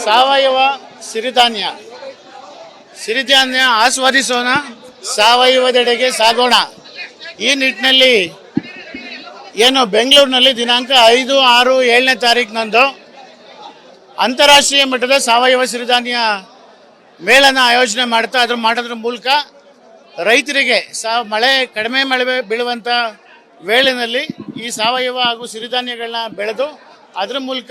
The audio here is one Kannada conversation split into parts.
ಸಾವಯವ ಸಿರಿಧಾನ್ಯ ಸಿರಿಧಾನ್ಯ ಆಸ್ವಾದಿಸೋಣ, ಸಾವಯವದೆಡೆಗೆ ಸಾಗೋಣ. ಈ ನಿಟ್ಟಿನಲ್ಲಿ ಏನು ಬೆಂಗಳೂರಿನಲ್ಲಿ ದಿನಾಂಕ 5, 6, 7ನೇ ತಾರೀಕಿನಂದು ಅಂತಾರಾಷ್ಟ್ರೀಯ ಮಟ್ಟದ ಸಾವಯವ ಸಿರಿಧಾನ್ಯ ಮೇಳನ ಆಯೋಜನೆ ಮಾಡೋದ್ರ ಮೂಲಕ ರೈತರಿಗೆ ಕಡಿಮೆ ಮಳೆ ಬೀಳುವಂಥ ವೇಳೆಯಲ್ಲಿ ಈ ಸಾವಯವ ಹಾಗೂ ಸಿರಿಧಾನ್ಯಗಳನ್ನ ಬೆಳೆದು ಅದರ ಮೂಲಕ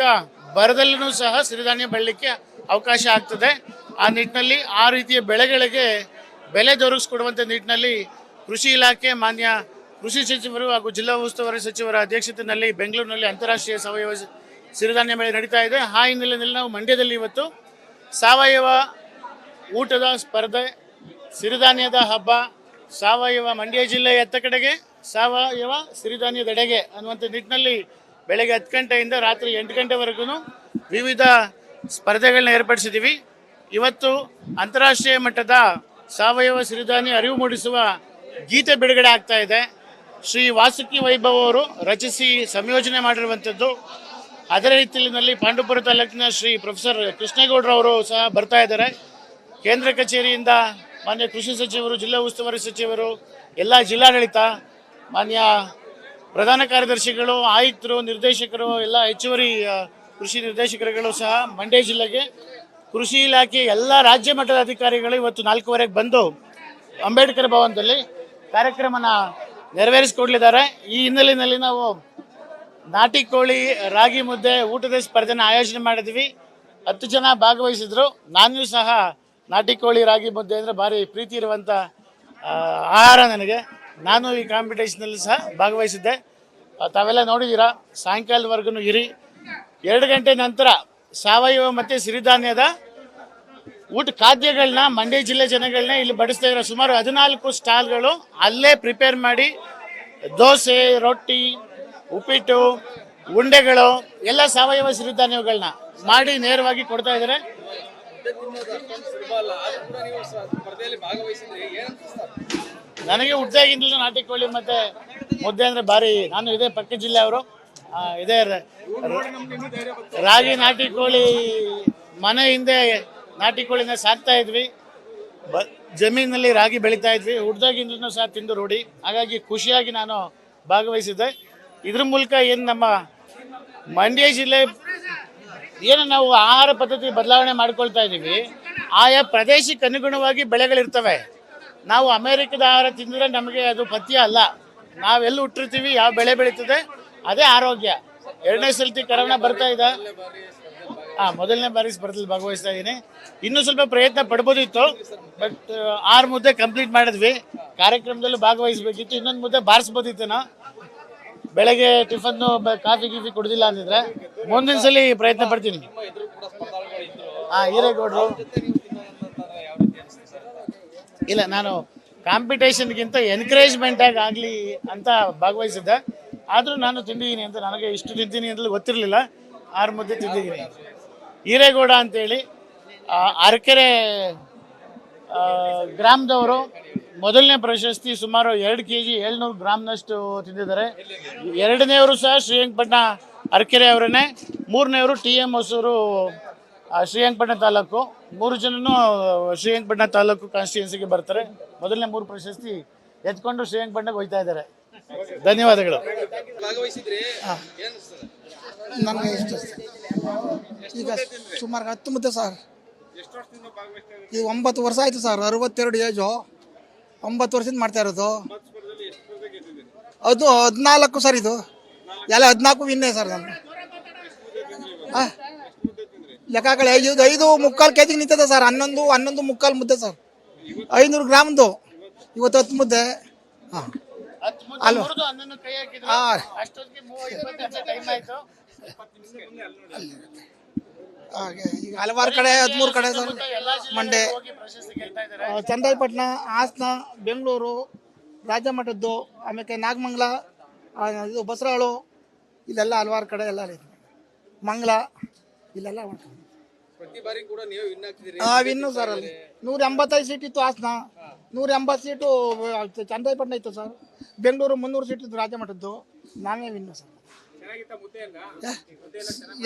ಬರದಲ್ಲೂ ಸಹ ಸಿರಿಧಾನ್ಯ ಬೆಳಲಿಕ್ಕೆ ಅವಕಾಶ ಆಗ್ತದೆ. ಆ ನಿಟ್ಟಿನಲ್ಲಿ ಆ ರೀತಿಯ ಬೆಳೆಗಳಿಗೆ ಬೆಲೆ ದೊರಕಿಸ್ಕೊಡುವಂಥ ನಿಟ್ಟಿನಲ್ಲಿ ಕೃಷಿ ಇಲಾಖೆ ಮಾನ್ಯ ಕೃಷಿ ಸಚಿವರು ಹಾಗೂ ಜಿಲ್ಲಾ ಉಸ್ತುವಾರಿ ಸಚಿವರ ಅಧ್ಯಕ್ಷತೆಯಲ್ಲಿ ಬೆಂಗಳೂರಿನಲ್ಲಿ ಅಂತಾರಾಷ್ಟ್ರೀಯ ಸಾವಯವ ಸಿರಿಧಾನ್ಯ ಮೇಳ ನಡೀತಾ ಇದೆ. ಆ ಹಿನ್ನೆಲೆಯಲ್ಲಿ ನಾವು ಮಂಡ್ಯದಲ್ಲಿ ಇವತ್ತು ಸಾವಯವ ಊಟದ ಸ್ಪರ್ಧೆ, ಸಿರಿಧಾನ್ಯದ ಹಬ್ಬ, ಸಾವಯವ ಮಂಡ್ಯ ಜಿಲ್ಲೆ ಎತ್ತ ಕಡೆಗೆ ಸಾವಯವ ಸಿರಿಧಾನ್ಯದೆಡೆಗೆ ಅನ್ನುವಂಥ ನಿಟ್ಟಿನಲ್ಲಿ ಬೆಳಗ್ಗೆ 10 ಗಂಟೆಯಿಂದ ರಾತ್ರಿ 8 ಗಂಟೆವರೆಗೂ ವಿವಿಧ ಸ್ಪರ್ಧೆಗಳನ್ನ ಏರ್ಪಡಿಸಿದ್ದೀವಿ. ಇವತ್ತು ಅಂತಾರಾಷ್ಟ್ರೀಯ ಮಟ್ಟದ ಸಾವಯವ ಸಿರಿಧಾನ್ಯ ಅರಿವು ಮೂಡಿಸುವ ಗೀತೆ ಬಿಡುಗಡೆ ಆಗ್ತಾ ಇದೆ. ಶ್ರೀ ವಾಸುಕಿ ವೈಭವ್ ಅವರು ರಚಿಸಿ ಸಂಯೋಜನೆ ಮಾಡಿರುವಂಥದ್ದು. ಅದರ ರೀತಿಯಲ್ಲಿ ಪಾಂಡವಪುರ ತಾಲೂಕಿನ ಶ್ರೀ ಪ್ರೊಫೆಸರ್ ಕೃಷ್ಣೇಗೌಡರವರು ಸಹ ಬರ್ತಾ ಇದ್ದಾರೆ. ಕೇಂದ್ರ ಕಚೇರಿಯಿಂದ ಮಾನ್ಯ ಕೃಷಿ ಸಚಿವರು, ಜಿಲ್ಲಾ ಉಸ್ತುವಾರಿ ಸಚಿವರು, ಎಲ್ಲ ಜಿಲ್ಲಾಡಳಿತ, ಮಾನ್ಯ ಪ್ರಧಾನ ಕಾರ್ಯದರ್ಶಿಗಳು, ಆಯುಕ್ತರು, ನಿರ್ದೇಶಕರು, ಎಲ್ಲ ಹೆಚ್ಚುವರಿ ಕೃಷಿ ನಿರ್ದೇಶಕರುಗಳು ಸಹ ಮಂಡ್ಯ ಜಿಲ್ಲೆಗೆ, ಕೃಷಿ ಇಲಾಖೆ ಎಲ್ಲ ರಾಜ್ಯ ಮಟ್ಟದ ಅಧಿಕಾರಿಗಳು ಇವತ್ತು 4:15ಕ್ಕೆ ಬಂದು ಅಂಬೇಡ್ಕರ್ ಭವನದಲ್ಲಿ ಕಾರ್ಯಕ್ರಮನ ನೆರವೇರಿಸಿಕೊಡ್ಲಿದ್ದಾರೆ. ಈ ಹಿನ್ನೆಲೆಯಲ್ಲಿ ನಾವು ನಾಟಿ ಕೋಳಿ ರಾಗಿ ಮುದ್ದೆ ಊಟದ ಸ್ಪರ್ಧೆನ ಆಯೋಜನೆ ಮಾಡಿದ್ವಿ. 10 ಜನ ಭಾಗವಹಿಸಿದ್ರು. ನಾನು ಸಹ ನಾಟಿ ಕೋಳಿ ರಾಗಿ ಮುದ್ದೆ ಅಂದರೆ ಭಾರಿ ಪ್ರೀತಿ ಇರುವಂಥ ಆಹಾರ ನನಗೆ. ನಾನು ಈ ಕಾಂಪಿಟೇಷನಲ್ಲಿ ಸಹ ಭಾಗವಹಿಸಿದ್ದೆ. ತಾವೆಲ್ಲ ನೋಡಿದ್ದೀರಾ. ಸಾಯಂಕಾಲದವರೆಗೂ ಇರಿ. 2 ಗಂಟೆ ನಂತರ ಸಾವಯವ ಮತ್ತು ಸಿರಿಧಾನ್ಯದ ಖಾದ್ಯಗಳನ್ನ ಮಂಡ್ಯ ಜಿಲ್ಲೆ ಜನಗಳನ್ನ ಇಲ್ಲಿ ಬಡಿಸ್ತಾ ಇದ್ದಾರೆ. ಸುಮಾರು 14 ಸ್ಟಾಲ್ಗಳು ಅಲ್ಲೇ ಪ್ರಿಪೇರ್ ಮಾಡಿ ದೋಸೆ, ರೊಟ್ಟಿ, ಉಪ್ಪಿಟ್ಟು, ಉಂಡೆಗಳು ಎಲ್ಲ ಸಾವಯವ ಸಿರಿಧಾನ್ಯಗಳನ್ನ ಮಾಡಿ ನೇರವಾಗಿ ಕೊಡ್ತಾ ಇದ್ದಾರೆ. ನನಗೆ ಹುಟ್ಟಾಗಿಂದಲೂ ನಾಟಿ ಕೋಳಿ ಮತ್ತು ಮುದ್ದೆ ಅಂದರೆ ಭಾರಿ. ನಾನು ಇದೇ ಪಕ್ಕ ಜಿಲ್ಲೆ ಅವರು. ಇದೇ ರಾಗಿ ನಾಟಿ ಕೋಳಿ ಮನೆ ಹಿಂದೆ ನಾಟಿ ಕೋಳಿನ ಸಾಕ್ತಾ ಇದ್ವಿ. ಜಮೀನಲ್ಲಿ ರಾಗಿ ಬೆಳೀತಾ ಇದ್ವಿ. ಹುಡ್ದಾಗಿಂದಲೂ ಸಹ ತಿಂದು ರೂಢಿ. ಹಾಗಾಗಿ ಖುಷಿಯಾಗಿ ನಾನು ಭಾಗವಹಿಸಿದ್ದೆ. ಇದ್ರ ಮೂಲಕ ಏನು ನಮ್ಮ ಮಂಡ್ಯ ಜಿಲ್ಲೆ ಏನು ನಾವು ಆಹಾರ ಪದ್ಧತಿ ಬದಲಾವಣೆ ಮಾಡ್ಕೊಳ್ತಾ ಇದ್ದೀವಿ. ಆಯಾ ಪ್ರದೇಶಕ್ಕೆ ಅನುಗುಣವಾಗಿ ಬೆಳೆಗಳಿರ್ತವೆ. ನಾವು ಅಮೇರಿಕದ ಆಹಾರ ತಿಂದರೆ ನಮಗೆ ಅದು ಪಥ್ಯ ಅಲ್ಲ. ನಾವೆಲ್ಲಿ ಹುಟ್ಟಿರ್ತೀವಿ, ಯಾವ ಬೆಳೆ ಬೆಳೀತದೆ ಅದೇ ಆರೋಗ್ಯ. 2ನೇ ಸಲತಿ ಕರೋನಾ ಬರ್ತಾ ಇದೆ. ಮೊದಲನೇ ಬಾರಿ ಸ್ಪರ್ಧೆಯಲ್ಲಿ ಭಾಗವಹಿಸ್ತಾ ಇದ್ದೀನಿ. ಇನ್ನೂ ಸ್ವಲ್ಪ ಪ್ರಯತ್ನ ಪಡ್ಬೋದಿತ್ತು, ಬಟ್ 6 ಮುದ್ದೆ ಕಂಪ್ಲೀಟ್ ಮಾಡಿದ್ವಿ. ಕಾರ್ಯಕ್ರಮದಲ್ಲೂ ಭಾಗವಹಿಸಬೇಕಿತ್ತು. ಇನ್ನೊಂದು ಮುದ್ದೆ ಬಾರಿಸ್ಬೋದಿತ್ತು. ನಾವು ಬೆಳಗ್ಗೆ ಟಿಫನ್ನು ಕಾಫಿ ಕುಡ್ದಿಲ್ಲ ಅಂದಿದ್ರೆ ಮುಂದಿನ ಸಲ ಪ್ರಯತ್ನ ಪಡ್ತೀನಿ. ಹಿರೇಗೌಡರು ಇಲ್ಲ, ನಾನು ಕಾಂಪಿಟೇಷನ್ಗಿಂತ ಎನ್ಕರೇಜ್ಮೆಂಟ್ ಆಗಲಿ ಅಂತ ಭಾಗವಹಿಸಿದ್ದೆ. ಆದರೂ ನಾನು ತಿಂದಿದ್ದೀನಿ ಅಂತ, ನನಗೆ ಇಷ್ಟು ತಿಂತೀನಿ ಅಂತಲೂ ಗೊತ್ತಿರಲಿಲ್ಲ. 6 ಮುದ್ದೆ ತಿಂದಿದ್ದೀನಿ. ಹಿರೇಗೌಡ ಅಂತೇಳಿ ಅರಕೆರೆ ಗ್ರಾಮದವರು ಮೊದಲನೇ ಪ್ರಶಸ್ತಿ ಸುಮಾರು 2 kg 700 ಗ್ರಾಮ್ನಷ್ಟು ತಿಂದಿದ್ದಾರೆ. 2ನೇವರು ಸಹ ಶ್ರೀರಂಗಪಟ್ಟಣ ಅರಕೆರೆ ಅವರನ್ನೇ. 3ನೇವರು TM ಹೊಸೂರು ಶ್ರೀರಂಗಪಟ್ಟಣ ತಾಲೂಕು. 3 ಜನನು ಶ್ರೀರಂಗಪಟ್ಟಣ ತಾಲೂಕು ಕಾನ್ಸ್ಟಿಟ್ಯೂನ್ಸಿಗೆ ಬರ್ತಾರೆ. ಮೊದಲನೇ 3 ಪ್ರಶಸ್ತಿ ಎತ್ಕೊಂಡು ಶ್ರೀರಂಗಪಟ್ಟಣಕ್ಕೆ ಹೋಗ್ತಾ ಇದ್ದಾರೆ. ಧನ್ಯವಾದಗಳು. ನನಗೆ ಇಷ್ಟ ಈಗ ಸುಮಾರು 10 ಮುದ್ದೆ ಸರ್. ಈಗ 9 ವರ್ಷ ಆಯಿತು ಸರ್. 62 ಏಜು. 9 ವರ್ಷದಿಂದ ಮಾಡ್ತಾ ಇರೋದು. ಅದು 14 ಸರ್. ಇದು ಎಲ್ಲ 14 ವಿನ್ನೇ ಸರ್. ನಾನು ಲೆಕ್ಕಗಳೇ ಇದು 5.75 kg ನಿಂತದೆ ಸರ್. 11.25 ಮುದ್ದೆ ಸರ್. 500 ಗ್ರಾಮ್ದು ಇವತ್ತು 10 ಮುದ್ದೆ. ಅಲ್ವ? ಹಾಗೆ ಈಗ ಹಲವಾರು ಕಡೆ 13 ಕಡೆ ಸರ್. ಮಂಡ್ಯ, ಚನ್ನರಾಯಪಟ್ಟಣ, ಹಾಸನ, ಬೆಂಗಳೂರು ರಾಜ್ಯ ಮಟ್ಟದ್ದು, ಆಮೇಲೆ ನಾಗಮಂಗಲ, ಇದು ಬಸರಾಳು, ಇಲ್ಲೆಲ್ಲ ಹಲವಾರು ಕಡೆ ಎಲ್ಲ ಮಂಗಲ ಇಲ್ಲೆಲ್ಲ ಮಾಡ್ಕೊಂಡು ವಿನ್ನು ಸರ್. ಅಲ್ಲಿ 185 ಸೀಟ್ ಇತ್ತು ಹಾಸನ. 180 ಸೀಟು ಚನ್ನರಾಯಪಟ್ಟಣ ಇತ್ತು ಸರ್. ಬೆಂಗಳೂರು 300 ಸೀಟ್ ಇತ್ತು ರಾಜ್ಯ ಮಟ್ಟದ್ದು. ನಾವೇ ವಿನ್ನು ಸರ್.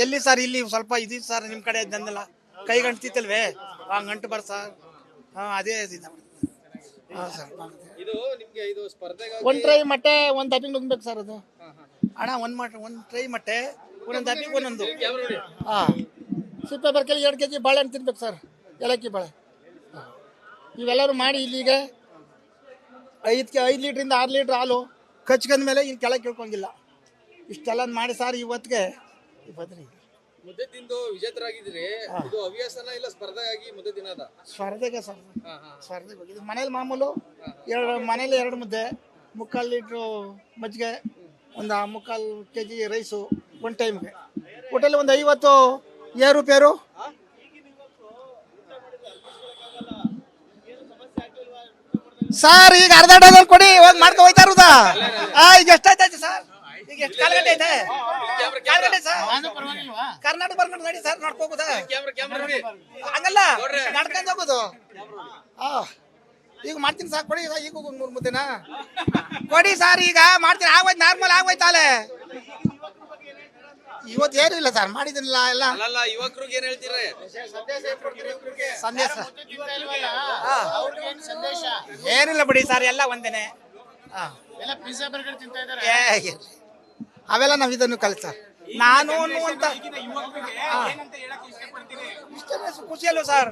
ಎಲ್ಲಿ ಸರ್ ಇಲ್ಲಿ ಸ್ವಲ್ಪ ಇದು ಸರ್ ನಿಮ್ಮ ಕಡೆ ನಂದಲ್ಲ ಕೈ ಗಂಟ್ತಿತ್ತಲ್ವೇ ಆ ಗಂಟು ಬರ್ ಸರ್ ಹಾಂ ಅದೇ ಹಾಂ ಸರ್ ಇದು ನಿಮ್ಗೆ ಇದು ಸ್ಪರ್ಧೆಗಾಗಿ ಒಂದು ಟ್ರೈ ಮೊಟ್ಟೆ ಒಂದು ದಪ್ಪಿಗೆ ನುಗ್ಬೇಕು ಸರ್ ಅದು ಅಣ್ಣ ಒಂದು ಟ್ರೈ ಮೊಟ್ಟೆ ಒಂದೊಂದು ದಪ್ಪಿಗೆ ಒಂದೊಂದು ಹಾಂ ಸಿಪ್ಪೆ ಬರ್ಕೆಲಿ 2 kg ಬಾಳೆಹಣ್ಣು ತಿನ್ಬೇಕು ಸರ್ ಏಲಕ್ಕಿ ಬಾಳೆ ಇವೆಲ್ಲರೂ ಮಾಡಿ ಇಲ್ಲಿಗೆ 5 ಲೀಟ್ರಿಂದ 6 ಲೀಟ್ರ್ ಹಾಲು ಕಚ್ಕೊಂಡ ಮೇಲೆ ಇನ್ನು ಕೆಳಗೆ ಕೇಳ್ಕೊಂಗಿಲ್ಲ ಇಷ್ಟೆಲ್ಲ ಮಾಡಿ ಸರ್ ಇವತ್ತಿಗೆ ಬದ್ರಿ ಮುದ್ದೆ ತಿಂದು ವಿಜೇತರಾಗಿದ್ದೀರಿ ಇದು ಹವ್ಯಾಸನ ಇಲ್ಲ ಸ್ಪರ್ಧೆಗಾಗಿ ಮುದ್ದೆ ತಿನ್ನೋದ ಸ್ಪರ್ಧೆಗೆ ಸರ್ ಸ್ಪರ್ಧೆಗೆ ಹೋಗಿದ್ದು ಮನೇಲಿ ಮಾಮೂಲು ಮನೇಲಿ 2 ಮುದ್ದೆ 3/4 ಲೀಟ್ರು ಮಜ್ಜಿಗೆ ಒಂದು 3/4 kg ರೈಸು ಒಂದು ಟೈಮ್ಗೆ ಹೋಟೆಲ್ ಒಂದು 50 ಏರು ಸರ್ ಈಗ ಅರ್ಧ ಡಜನ್ ಕೊಡಿ ಹೋಗಿ ಮಾಡ್ಕೊ ಹೋಯ್ತಾ ಇರೋದಾ ಈಗ ಎಷ್ಟಾಯ್ತು ಸರ್ ಈಗ ಎಷ್ಟು ಕಾಲು ಗಂಟೆ ಐತೆ ಕಾಲು ಗಂಟೆ ಸರ್ ಕರ್ನಾಟಕ ಬರ್ಕೊಂಡು ನೋಡಿ ಸರ್ ನೋಡ್ಕೋಬೋದಾ ಕ್ಯಾಮ್ರಾ ನೋಡಿ ಹಂಗಲ್ಲ ನಡ್ಕೊಂಡು ಹೋಗೋದು ಈಗ ಮಾಡ್ತೀನಿ ಸರ್ ಕೊಡಿ ಈಗ 3 ಮುದ್ದೆನಾ ಕೊಡಿ ಸರ್ ಈಗ ಮಾಡ್ತೀನಿ ಆಗೋಯ್ತು ನಾರ್ಮಲ್ ಆಗೋಯ್ತಾಲೆ ಇವತ್ತು ಏನೂ ಇಲ್ಲ ಸರ್ ಮಾಡಿದಿಲ್ಲ ಎಲ್ಲ ಅಲ್ಲಲ್ಲ ಯುವಕರಿಗೆ ಏನ್ ಹೇಳ್ತೀರಿ ಸಂದೇಶ ಏನಿಲ್ಲ ಬಿಡಿ ಸರ್ ಎಲ್ಲ ಒಂದೇನೆ ಅವೆಲ್ಲ ನಾವು ಇದನ್ನು ಕಲಿತ ನಾನು ಅನ್ನುವಂತ ಇಷ್ಟೇ ಖುಷಿ ಅಲ್ವ ಸರ್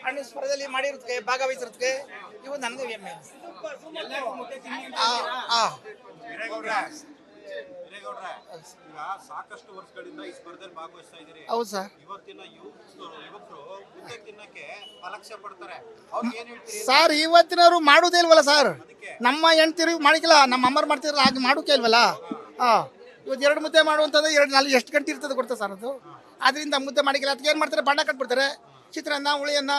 ಹಣ್ಣು ಸ್ಪರ್ಧೆಯಲ್ಲಿ ಮಾಡಿರೋದಕ್ಕೆ ಭಾಗವಹಿಸಿರೋದಕ್ಕೆ ಇವು ನನಗೆ ಹೆಮ್ಮೆ ಈಗ ಸಾಕಷ್ಟು ವರ್ಷಗಳಿಂದ ಈ ಸ್ಪರ್ಧೆಯಲ್ಲಿ ಭಾಗವಹಿಸ್ತಾ ಇದ್ದೀರಿ. ಹೌದು ಸರ್ ಇವತ್ತಿನ ಯುವಕರು ಮುದ್ದೆ ತಿನ್ನಕ್ಕೆ ಅಲಕ್ಷ್ಯ ಪಡ್ತಾರೆ. ಅವ್ರಿಗೆ ಏನ್ ಹೇಳ್ತೀರಿ? ಸರ್ ಇವತ್ತಿನವರು ಮಾಡೋದೇ ಇಲ್ವಲ್ಲ ಸರ್ ನಮ್ಮ ಹೆಣ್ತಿರು ಮಾಡಿಕಿಲ್ಲ ನಮ್ಮ ಅಮ್ಮರು ಮಾಡ್ತಿರಲ್ಲ ಹಾಗೆ ಮಾಡೋಕೆ ಇಲ್ವಲ್ಲ ಇವತ್ತು 2 ಮುದ್ದೆ ಮಾಡುವಂಥದ್ದು 2-4 ಎಷ್ಟು ಗಂಟೆ ಇರ್ತದೆ ಗೊತ್ತಾ ಸರ್ ಅದು ಅದರಿಂದ ಮುದ್ದೆ ಮಾಡಿಕಿಲ್ಲ ಅದಕ್ಕೆ ಏನು ಮಾಡ್ತಾರೆ ಬಣ್ಣ ಕಟ್ಬಿಡ್ತಾರೆ ಚಿತ್ರಾನ್ನ ಹುಳಿಯನ್ನ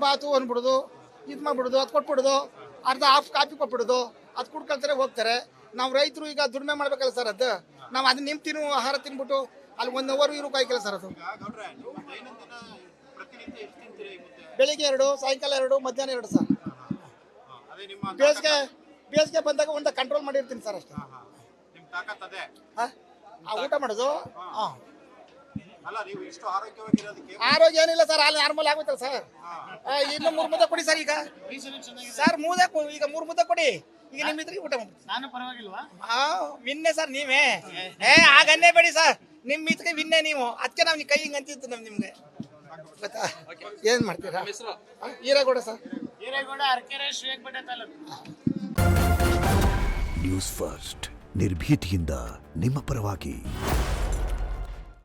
ಬಾತು ಅಂದ್ಬಿಡೋದು ಇದು ಮಾಡ್ಬಿಡೋದು ಅದು ಕೊಟ್ಬಿಡೋದು ಅರ್ಧ ಹಾಫ್ ಕಾಫಿ ಕೊಟ್ಬಿಡೋದು ಅದು ಕುಡ್ಕೊಳ್ತಾರೆ ಹೋಗ್ತಾರೆ ನಾವು ರೈತರು ಈಗ ದುಡಿಮೆ ಮಾಡ್ಬೇಕಲ್ಲ ಸರ್ ಅದು ನಾವು ಅದನ್ನ ಆಹಾರ ತಿನ್ಬಿಟ್ಟು ಅಲ್ಲಿ 1 ಅವರ್ ಇರೋ ಕಾಯ್ಕಲ್ಲ ಸರ್ ಅದು ಗೌಡ್ರೆ, ನೀವು ದೈನಂದಿನ ಪ್ರತಿನಿತ್ಯ ಎಷ್ಟು ತಿಂತೀರಿ ಈ ಮುದ್ದೆ? ಬೆಳಿಗ್ಗೆ 2 ಸಾಯಂಕಾಲ 2 ಮಧ್ಯಾಹ್ನ 2 ಸರ್ ಅದೇ ನಿಮ್ಮ ಬೇಸಿಗೆ ಬಂದಾಗ ಒಂದು ಕಂಟ್ರೋಲ್ ಮಾಡಿರ್ತೀನಿ ಸರ್ ಅಷ್ಟೇ ನಿಮ್ ತಾಕತ್ ಅದೇ. ಊಟ ಮಾಡೋದು ಅಲ್ಲ ನೀವು ಇಷ್ಟು ಆರೋಗ್ಯವಾಗಿರೋದಕ್ಕೆ ಆರೋಗ್ಯ ಏನಿಲ್ಲ ಸರ್ ಅಲ್ಲಿ ನಾರ್ಮಲ್ ಆಗುತ್ತಲ್ಲ ಸರ್ ಇನ್ನು 3 ಮುದ್ದೆ ಕೊಡಿ ಸರ್ ಈಗ ಸರ್ ಈಗ 3 ಮುದ್ದೆ ಕೊಡಿ ಈಗ ನಿಮ್ಮ ಇದ್ರಿಗೆ ಊಟ ಮಾಡಿ ನಾನು ಪರವಾಗಿಲ್ವಾ ವಿನ್ನೆ ಸರ್ ನೀವೇ ಆಗನ್ನೇ ಬೇಡಿ ಸರ್ ನಿಮ್ಮ ಇದ್ರಿಗೆ ವಿನ್ನೆ ನೀವು ಅದಕ್ಕೆ ನಾವು ಕೈ ಹಿಂಗೆ ಅಂತಿದ್ದು ನಿಮ್ಗೆ ಗೊತ್ತಾ ಏನ್ ಮಾಡ್ತೀರಾ Eregowda sir Hiregowda Arakere Srirangapatna taluk news first ನಿರ್ಭೀತಿಯಿಂದ ನಿಮ್ಮ ಪರವಾಗಿ.